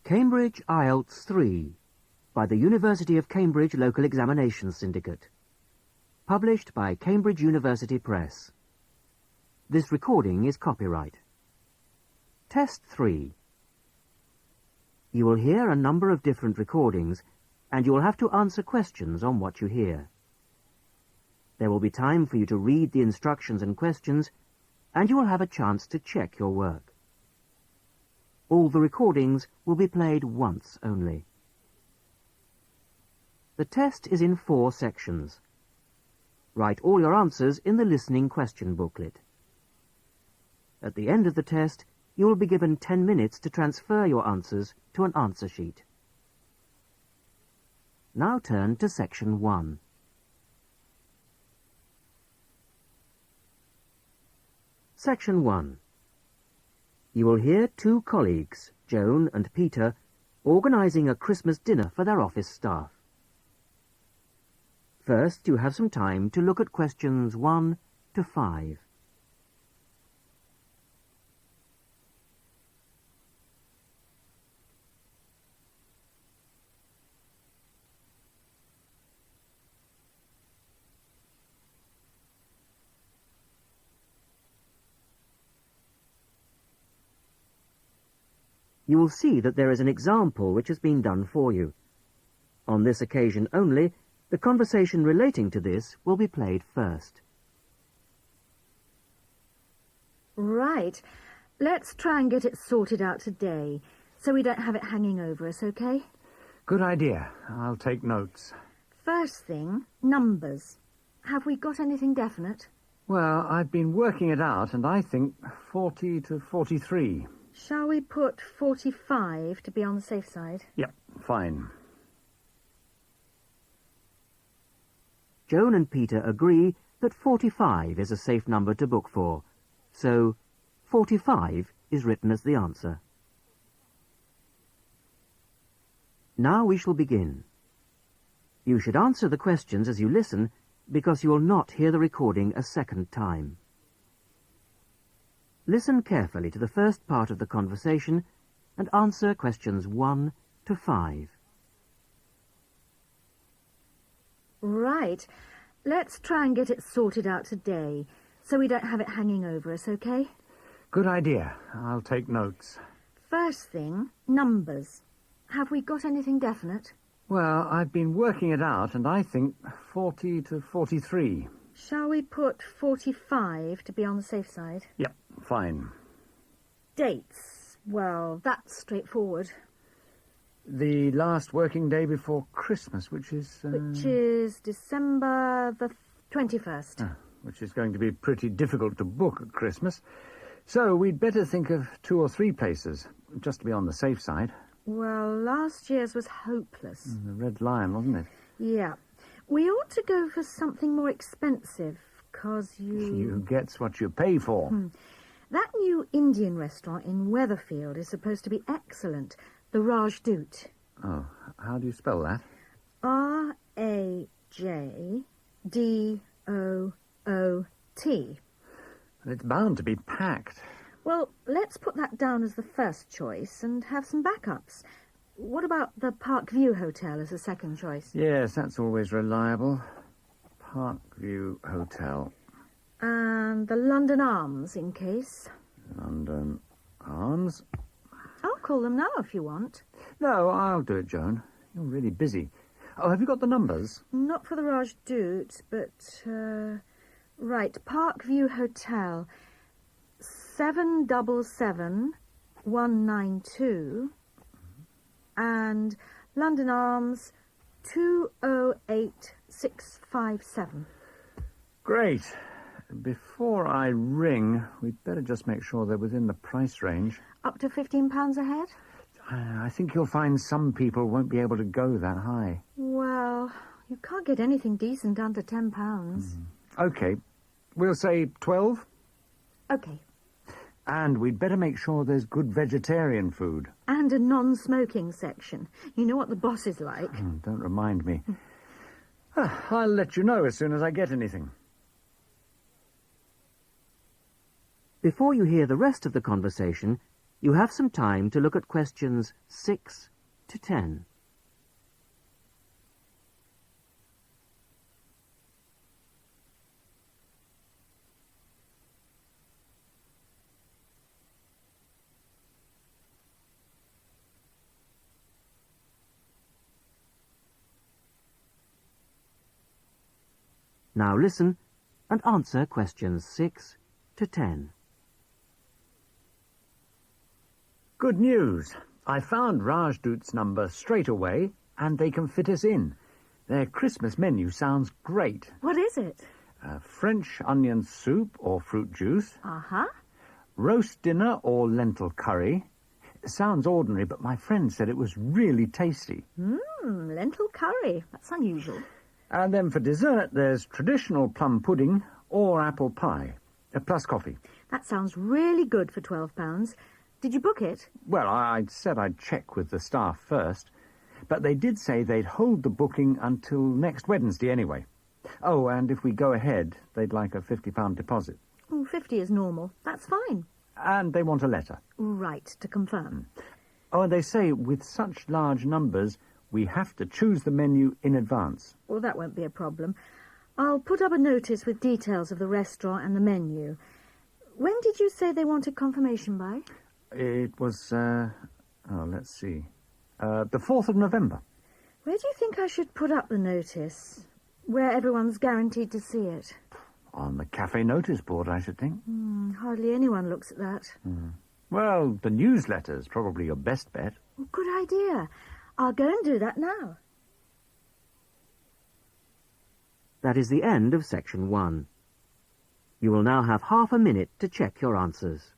Cambridge IELTS 3 by the University of Cambridge Local Examination Syndicate. Published by Cambridge University Press. This recording is copyright. Test 3. You will hear a number of different recordings, and you will have to answer questions on what you hear. There will be time for you to read the instructions and questions, and you will have a chance to check your work. All the recordings will be played once only. The test is in 4 sections. Write all your answers in the listening question booklet. At the end of the test, you will be given 10 minutes to transfer your answers to an answer sheet. Now turn to Section 1. Section 1. You will hear 2 colleagues, Joan and Peter, organising a Christmas dinner for their office staff. First, you have some time to look at questions 1 to 5. You will see that there is an example which has been done for you. On this occasion only, the conversation relating to this will be played first. Right. Let's try and get it sorted out today, so we don't have it hanging over us, okay? Good idea. I'll take notes. First thing, numbers. Have we got anything definite? Well, I've been working it out, and I think 40 to 43. Shall we put 45 to be on the safe side? Yep, fine. Joan and Peter agree that 45 is a safe number to book for, so 45 is written as the answer. Now we shall begin. You should answer the questions as you listen, because you will not hear the recording a second time. Listen carefully to the first part of the conversation and answer questions 1 to 5. Right. Let's try and get it sorted out today, so we don't have it hanging over us, okay? Good idea. I'll take notes. First thing, numbers. Have we got anything definite? Well, I've been working it out, and I think 40 to 43. Shall we put 45 to be on the safe side? Yep, fine. Dates. Well, that's straightforward. The last working day before Christmas, which is... Which is December the 21st. Which is going to be pretty difficult to book at Christmas. So we'd better think of 2 or 3 places, just to be on the safe side. Well, last year's was hopeless. The Red Lion, wasn't it? Yeah. We ought to go for something more expensive, 'cause You gets what you pay for. That new Indian restaurant in Weatherfield is supposed to be excellent. The Rajdoot. Oh, how do you spell that? R-A-J-D-O-O-T. It's bound to be packed. Well, let's put that down as the first choice and have some backups. What about the Parkview Hotel as a second choice? Yes, that's always reliable. Parkview Hotel. And the London Arms, in case. London Arms. I'll call them now if you want. No, I'll do it, Joan. You're really busy. Oh, have you got the numbers? Not for the Rajdoot, but, right, Parkview Hotel. 777192. And London Arms, 208657. Great. Before I ring, we'd better just make sure they're within the price range. Up to £15 a head? I think you'll find some people won't be able to go that high. Well, you can't get anything decent under £10. OK. We'll say 12. OK. And we'd better make sure there's good vegetarian food. And a non-smoking section. You know what the boss is like. Don't remind me. I'll let you know as soon as I get anything. Before you hear the rest of the conversation, You have some time to look at questions 6 to 10. Now listen and answer questions 6 to 10. Good news. I found Rajdoot's number straight away, and they can fit us in. Their Christmas menu sounds great. What is it? French onion soup or fruit juice, Uh-huh. roast dinner or lentil curry. Sounds ordinary, but my friend said it was really tasty. Lentil curry. That's unusual. And then for dessert, there's traditional plum pudding or apple pie, plus coffee. That sounds really good for £12. Did you book it? Well, I said I'd check with the staff first, but they did say they'd hold the booking until next Wednesday anyway. Oh, and if we go ahead, they'd like a £50 deposit. 50 is normal. That's fine. And they want a letter. Right, to confirm. Oh, and they say with such large numbers, we have to choose the menu in advance. Well, that won't be a problem. I'll put up a notice with details of the restaurant and the menu. When did you say they wanted confirmation by? It was, let's see, the 4th of November. Where do you think I should put up the notice? Where everyone's guaranteed to see it? On the cafe notice board, I should think. Hardly anyone looks at that. Well, the newsletter's probably your best bet. Well, good idea. I'll go and do that now. That is the end of section 1. You will now have half a minute to check your answers.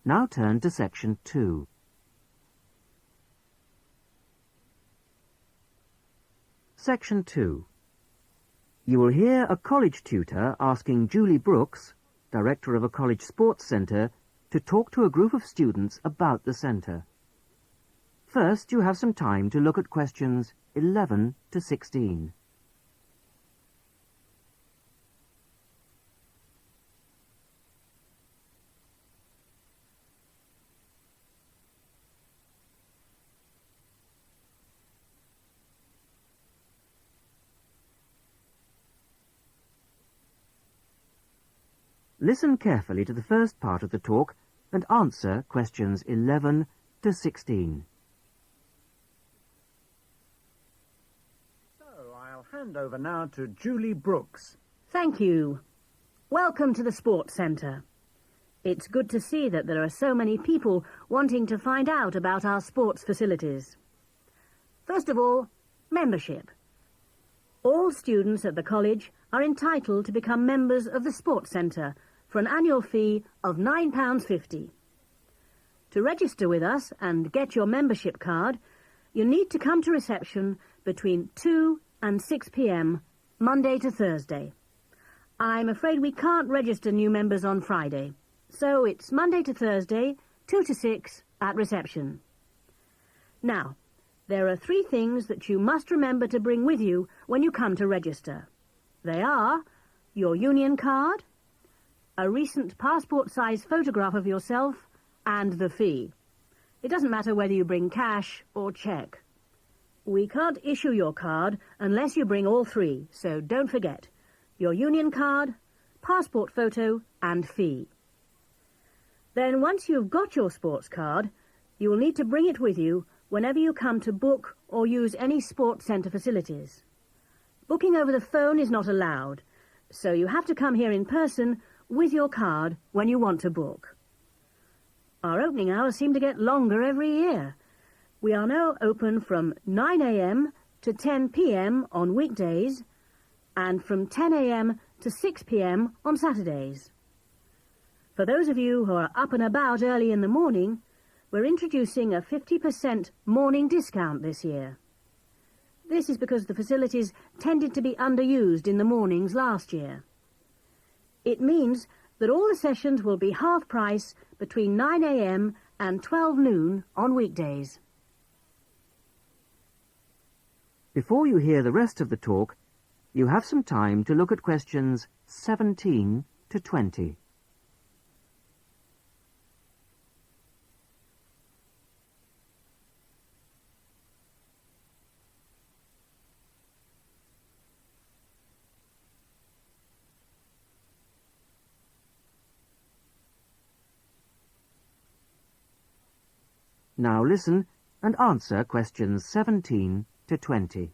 Now turn to section 2. Section 2. You will hear a college tutor asking Julie Brooks, director of a college sports centre, to talk to a group of students about the centre. First, you have some time to look at questions 11 to 16. Listen carefully to the first part of the talk and answer questions 11 to 16. So, I'll hand over now to Julie Brooks. Thank you. Welcome to the Sports Centre. It's good to see that there are so many people wanting to find out about our sports facilities. First of all, membership. All students at the college are entitled to become members of the Sports Centre for an annual fee of £9.50. To register with us and get your membership card, you need to come to reception between 2 and 6 p.m, Monday to Thursday. I'm afraid we can't register new members on Friday, so it's Monday to Thursday, 2 to 6 at reception. Now, there are 3 things that you must remember to bring with you when you come to register. They are your union card, a recent passport-size photograph of yourself, and the fee. It doesn't matter whether you bring cash or cheque. We can't issue your card unless you bring all 3, so don't forget. Your union card, passport photo, and fee. Then once you've got your sports card, you will need to bring it with you whenever you come to book or use any sports centre facilities. Booking over the phone is not allowed, so you have to come here in person with your card when you want to book. Our opening hours seem to get longer every year. We are now open from 9 a.m. to 10 p.m. on weekdays and from 10 a.m. to 6 p.m. on Saturdays. For those of you who are up and about early in the morning, we're introducing a 50% morning discount this year. This is because the facilities tended to be underused in the mornings last year. It means that all the sessions will be half price between 9 a.m. and 12 noon on weekdays. Before you hear the rest of the talk, you have some time to look at questions 17 to 20. Now listen and answer questions 17 to 20.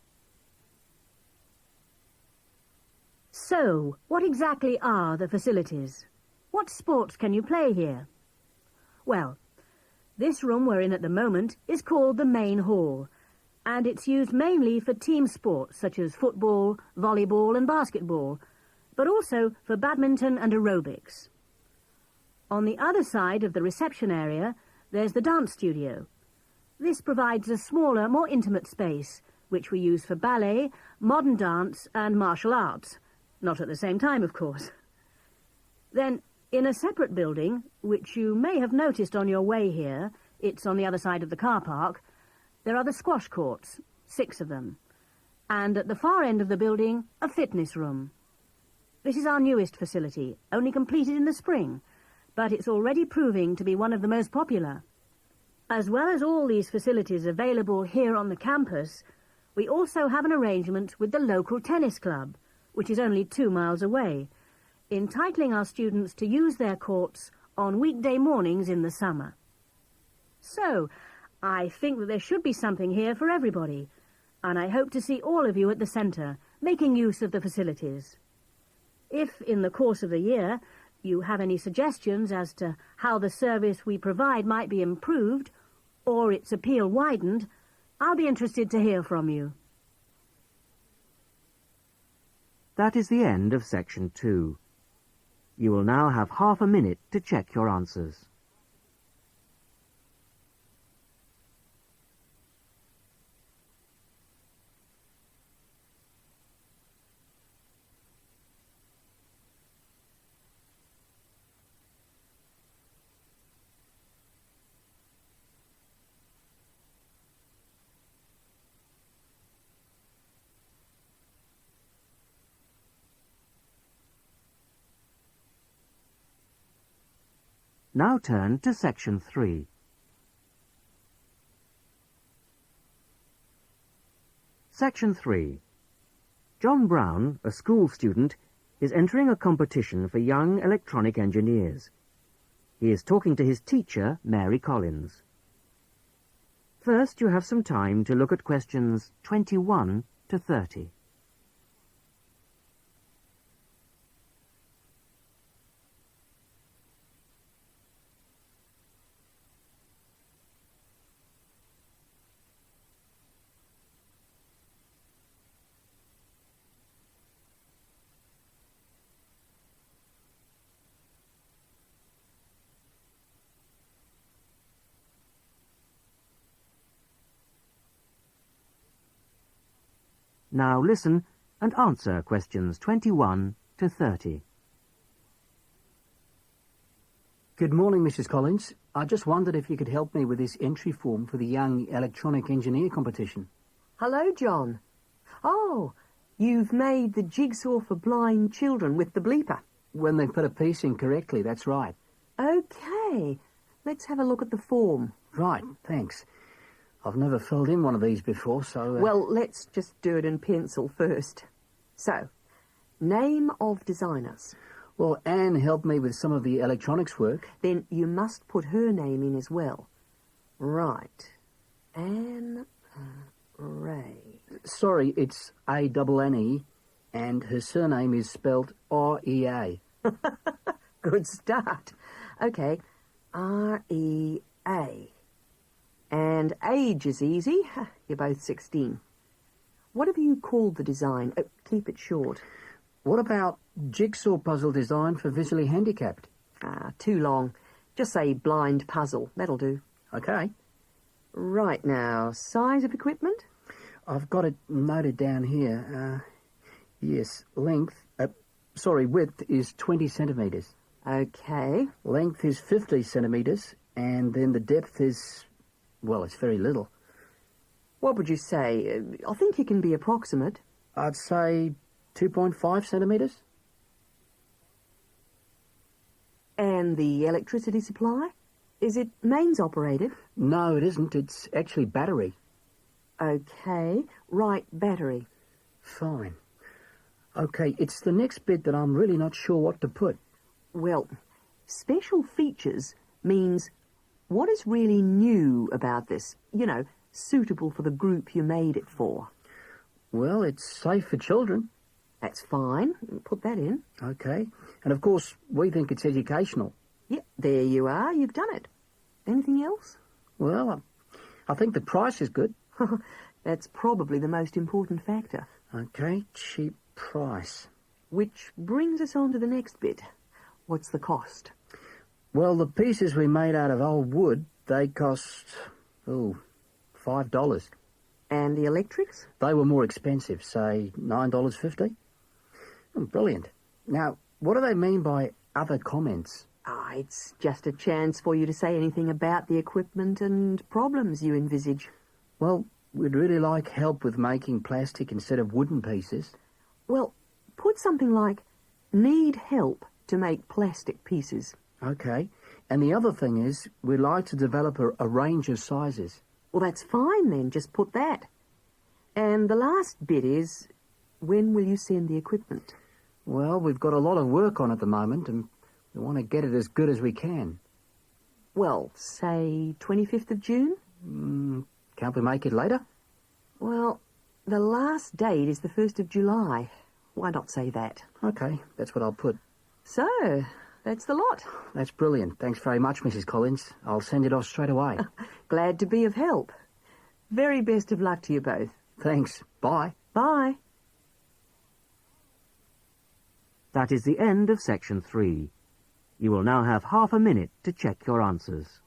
So, what exactly are the facilities? What sports can you play here? Well, this room we're in at the moment is called the main hall, and it's used mainly for team sports such as football, volleyball and basketball, but also for badminton and aerobics. On the other side of the reception area, there's the dance studio. This provides a smaller, more intimate space, which we use for ballet, modern dance and martial arts. Not at the same time, of course. Then, in a separate building, which you may have noticed on your way here, it's on the other side of the car park, there are the squash courts, 6 of them. And at the far end of the building, a fitness room. This is our newest facility, only completed in the spring, but it's already proving to be one of the most popular. As well as all these facilities available here on the campus, we also have an arrangement with the local tennis club, which is only 2 miles away, entitling our students to use their courts on weekday mornings in the summer. So, I think that there should be something here for everybody, and I hope to see all of you at the centre, making use of the facilities. If, in the course of the year, you have any suggestions as to how the service we provide might be improved, or its appeal widened, I'll be interested to hear from you. That is the end of section 2. You will now have half a minute to check your answers. Now turn to section 3. Section 3. John Brown, a school student, is entering a competition for young electronic engineers. He is talking to his teacher, Mary Collins. First, you have some time to look at questions 21 to 30. Now listen and answer questions 21 to 30. Good morning, Mrs. Collins. I just wondered if you could help me with this entry form for the Young Electronic Engineer competition. Hello, John. Oh, you've made the jigsaw for blind children with the bleeper. When they put a piece in correctly, that's right. OK. Let's have a look at the form. Right, thanks. I've never filled in one of these before, so... Well, let's just do it in pencil first. So, name of designers. Well, Anne helped me with some of the electronics work. Then you must put her name in as well. Right. Anne Ray. Sorry, it's A-N-N-E, and her surname is spelled R-E-A. Good start. OK, R-E-A. And age is easy. You're both 16. What have you called the design? Keep it short. What about jigsaw puzzle design for visually handicapped? Too long. Just say blind puzzle. That'll do. Okay. Right now, size of equipment? I've got it noted down here. Yes, width is 20 centimetres. Okay. Length is 50 centimetres, and then the depth is, well, it's very little. What would you say? I think you can be approximate. I'd say 2.5 centimetres. And the electricity supply? Is it mains operated? No, it isn't. It's actually battery. Okay. Right, battery. Fine. Okay, it's the next bit that I'm really not sure what to put. Well, special features means what is really new about this? You know, suitable for the group you made it for. Well, it's safe for children. That's fine. Put that in. Okay. And of course, we think it's educational. Yep, there you are. You've done it. Anything else? Well, I think the price is good. That's probably the most important factor. Okay, cheap price. Which brings us on to the next bit. What's the cost? Well, the pieces we made out of old wood, they cost, $5. And the electrics? They were more expensive, say $9.50. Brilliant. Now, what do they mean by other comments? It's just a chance for you to say anything about the equipment and problems you envisage. Well, we'd really like help with making plastic instead of wooden pieces. Well, put something like, need help to make plastic pieces. Okay. And the other thing is, we'd like to develop a range of sizes. Well, that's fine then. Just put that. And the last bit is, when will you send the equipment? Well, we've got a lot of work on at the moment, and we want to get it as good as we can. Well, say 25th of June? Can't we make it later? Well, the last date is the 1st of July. Why not say that? Okay, that's what I'll put. So, that's the lot. That's brilliant. Thanks very much, Mrs. Collins. I'll send it off straight away. Glad to be of help. Very best of luck to you both. Thanks. Bye. Bye. That is the end of section 3. You will now have half a minute to check your answers.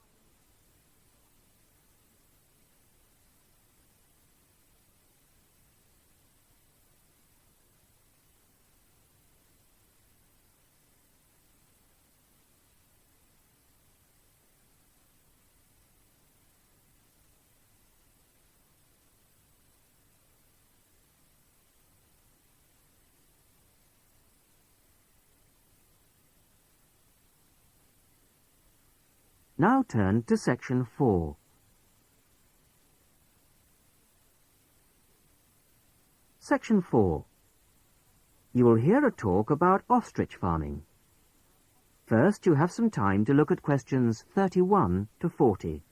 Now turn to section 4. Section 4. You will hear a talk about ostrich farming. First, you have some time to look at questions 31 to 40.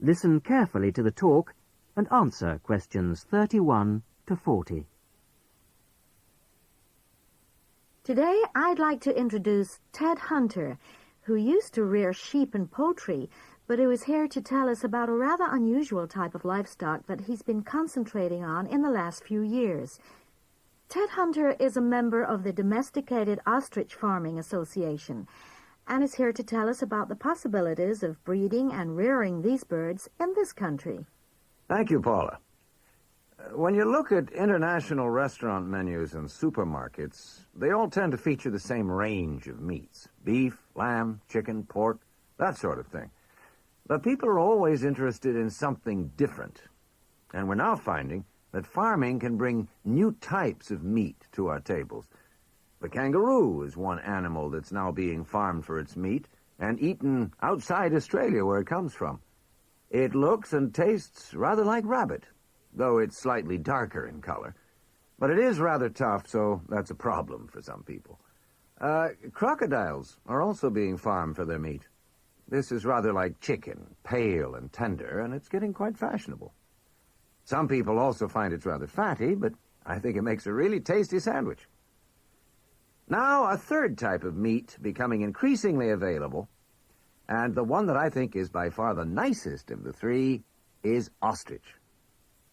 Listen carefully to the talk and answer questions 31 to 40. Today, I'd like to introduce Ted Hunter, who used to rear sheep and poultry, but who is here to tell us about a rather unusual type of livestock that he's been concentrating on in the last few years. Ted Hunter is a member of the Domesticated Ostrich Farming Association, and is here to tell us about the possibilities of breeding and rearing these birds in this country. Thank you, Paula. When you look at international restaurant menus and supermarkets, they all tend to feature the same range of meats. Beef, lamb, chicken, pork, that sort of thing. But people are always interested in something different. And we're now finding that farming can bring new types of meat to our tables. The kangaroo is one animal that's now being farmed for its meat and eaten outside Australia where it comes from. It looks and tastes rather like rabbit, though it's slightly darker in color. But it is rather tough, so that's a problem for some people. Crocodiles are also being farmed for their meat. This is rather like chicken, pale and tender, and it's getting quite fashionable. Some people also find it's rather fatty, but I think it makes a really tasty sandwich. Now, a third type of meat becoming increasingly available, and the one that I think is by far the nicest of the three, is ostrich,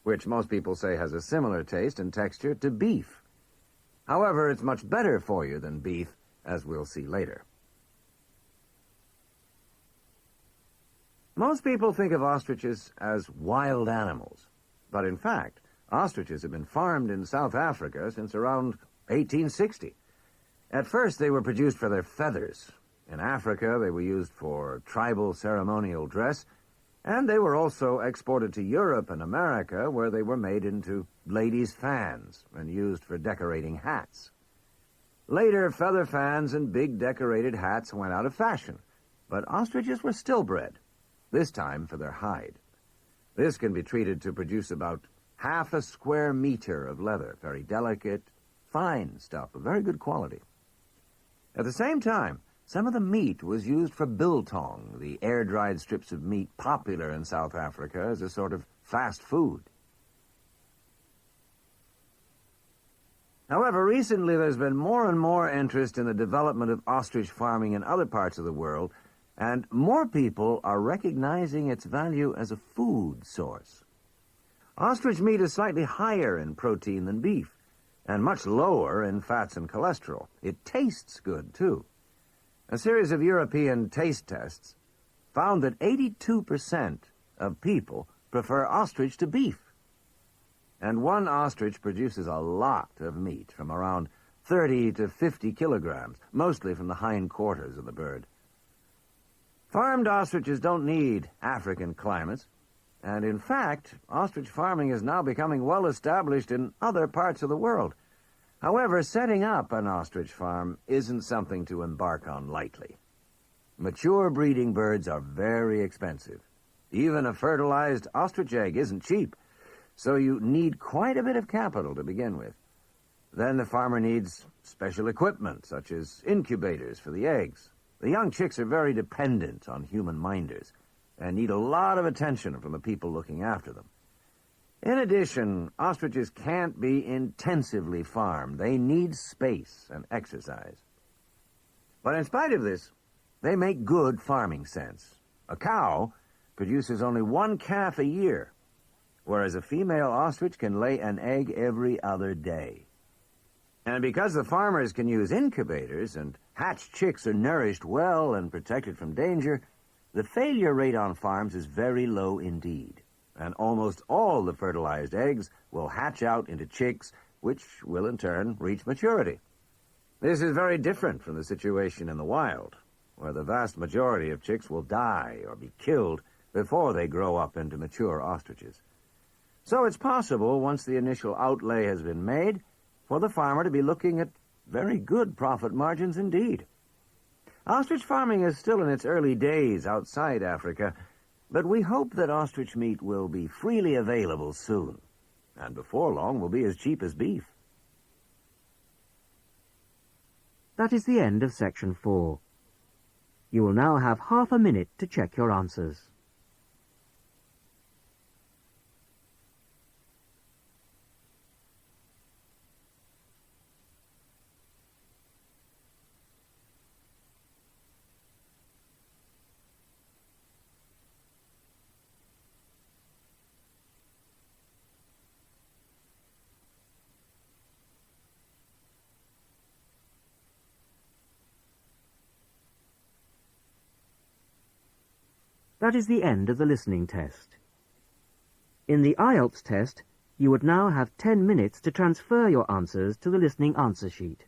which most people say has a similar taste and texture to beef. However, it's much better for you than beef, as we'll see later. Most people think of ostriches as wild animals, but in fact, ostriches have been farmed in South Africa since around 1860. At first, they were produced for their feathers. In Africa, they were used for tribal ceremonial dress, and they were also exported to Europe and America, where they were made into ladies' fans and used for decorating hats. Later, feather fans and big decorated hats went out of fashion, but ostriches were still bred, this time for their hide. This can be treated to produce about half a square meter of leather, very delicate, fine stuff of very good quality. At the same time, some of the meat was used for biltong, the air-dried strips of meat popular in South Africa as a sort of fast food. However, recently there's been more and more interest in the development of ostrich farming in other parts of the world, and more people are recognizing its value as a food source. Ostrich meat is slightly higher in protein than beef, and much lower in fats and cholesterol. It tastes good, too. A series of European taste tests found that 82% of people prefer ostrich to beef. And one ostrich produces a lot of meat, from around 30 to 50 kilograms, mostly from the hindquarters of the bird. Farmed ostriches don't need African climates, and in fact, ostrich farming is now becoming well established in other parts of the world. However, setting up an ostrich farm isn't something to embark on lightly. Mature breeding birds are very expensive. Even a fertilized ostrich egg isn't cheap, so you need quite a bit of capital to begin with. Then the farmer needs special equipment, such as incubators for the eggs. The young chicks are very dependent on human minders and need a lot of attention from the people looking after them. In addition, ostriches can't be intensively farmed. They need space and exercise. But in spite of this, they make good farming sense. A cow produces only one calf a year, whereas a female ostrich can lay an egg every other day. And because the farmers can use incubators and hatched chicks are nourished well and protected from danger, the failure rate on farms is very low indeed. And almost all the fertilized eggs will hatch out into chicks, which will in turn reach maturity. This is very different from the situation in the wild, where the vast majority of chicks will die or be killed before they grow up into mature ostriches. So it's possible, once the initial outlay has been made, for the farmer to be looking at very good profit margins indeed. Ostrich farming is still in its early days outside Africa, but we hope that ostrich meat will be freely available soon, and before long will be as cheap as beef. That is the end of section 4. You will now have half a minute to check your answers. That is the end of the listening test. In the IELTS test, you would now have 10 minutes to transfer your answers to the listening answer sheet.